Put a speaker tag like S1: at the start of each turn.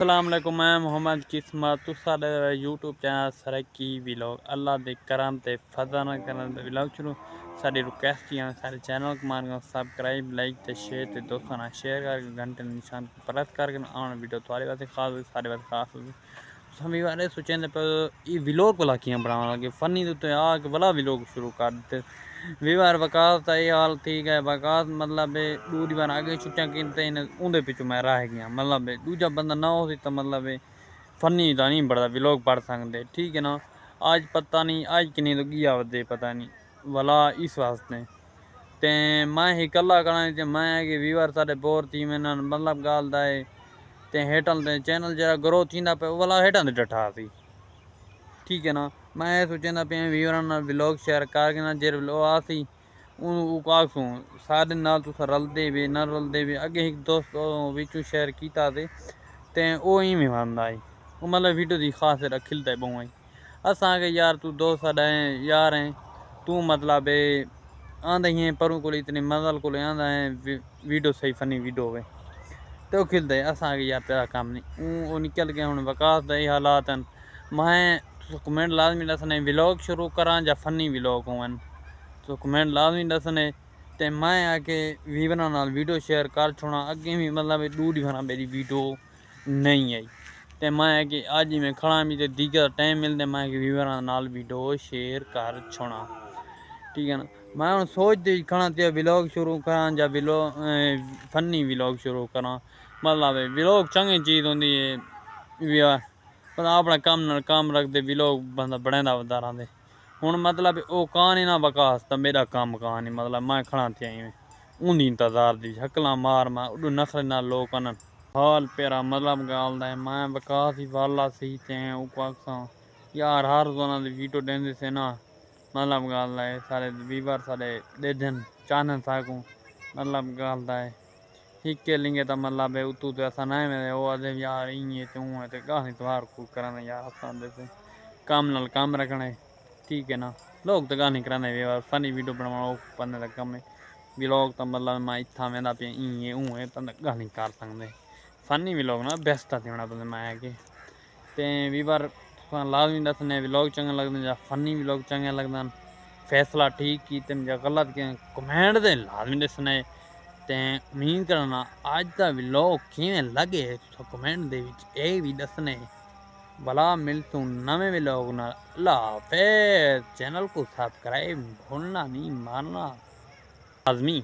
S1: अस्सलाम वालेकुम, मैं मोहम्मद किस्मत तो साडे यूट्यूब चैनल सरकी व्लॉग अल्लाह दे करम ते फजल करन दे व्लॉग शुरू साडी रिक्वेस्ट है सारे चैनल को मार सब्सक्राइब लाइक ते शेयर ते दोस्तों ना शेयर करके घंटे निशान को प्रेस करके आने वीडियो तुम्हारे वास्ते खास सारे वास्ते खास हम बारे सोचें पर ये व्लॉग वाला कियां बनाने लगे फनी तो आ के वाला व्लॉग शुरू कर देते वीवार वकास का ये हाल ठीक है वकास मतलब दूरी बार आगे छुट्टियां किनते उनके पिछू मैं रह गया मतलब दूजा बंदा ना हो तो मतलब फनी का नहीं बढ़ता व्लॉग पढ़ सकते ठीक है ना। आज पता नहीं आज कि नहीं लगी आवते पता नहीं वाला इस वास्ते ते मैं ही कला करना मैं कि वीवर सारे बोर थी मैं मतलब गाल है ते हेठल ते चैनल जरा ग्रो थींदा पे वाला हेठा ते डठा सी ठीक है ना। मैं सोचता पे वीवर व्लॉग शेयर करके ना जे व्लॉग आ सी आखसूँ सारे नाल तुस रलते भी ना रलते भी अगे एक दोस्त बिचू शेयर किया ते वो इवें बनता है वो मतलब वीडियो की खास खिलता है बहु असा के यार तू दोस्त साडा है यार है तू मतलब आंदा ही है परों को इतनी मजल को आंदा है वीडियो सही फनी वीडियो हो तो खिलता है असा के यार तेरा काम नहीं वो निकल गया हूँ वकास दे हालात हैं मैं कमेंट लाजमी दसने व्लॉग शुरू करा या फनी व्लॉग होवन तो कमेंट लाजमी दसने ते मैं आके वीवर नाल वीडियो शेयर कर छोड़ा अगे भी मतलब दूर भरा मेरी वीडियो नहीं आई ते मैं कि अज ही मैं खड़ा भी तो दीगर टाइम मिलते मैं कि वीवर नाल वीडियो शेयर कर छोड़ा ठीक है ना। मैं हम सोचते खड़ा ते व्लॉग शुरू करा या व्लॉग फनी व्लॉग शुरू करा मतलब व्लॉग चंगी चीज़ होंगी है पर अपना काम रखते व्लॉग बंदा बनांदा वधा रहा हूँ मतलब वो कहानी ना वकास तो मेरा काम कहानी मतलब मैं खड़ा थे आई उन्हीं इंतजार दी शक्ल मार उडू नखरे ना लोग कन हाल पेरा मतलब गाल मैं वकास ही वाला सही थे यार हर रोजाना वीडियो देंदे से ना मतलब गाल है सारे वीवर सारे दे दिन चानन साकू मतलब गाल है हिके लिंगे तो मतलब उतू तो ऐसा नहीं मेरे वो आदे यार इं तू है तो गाही त्योहार को कराना यार आसान से काम नाल काम रखने ठीक है ना। लोग तो गाने कराने यार फनी वीडियो बनवाओ पन्ने का कम है व्लॉग तो मतलब मैं इतना वेंदा पे इं ऊँ है तो गाली कर सकते फनी व्लॉग ना बेस्ट है होना पसंद मैं कि ते वीवर लाजमी दसने व्लॉग चंगे लगते या फनी व्लॉग चंगे लगते फैसला ठीक कीते या गलत किए कमेंट दे लाजमी दसने ते उम्मीद करना अज का व्लॉग किवें लगे तो कमेंट दे विच ए भी दसने भला मिलतू नवे व्लॉग ना अल्लाह हाफिज़। चैनल को सब्सक्राइब भूलना नहीं मारना लाजमी।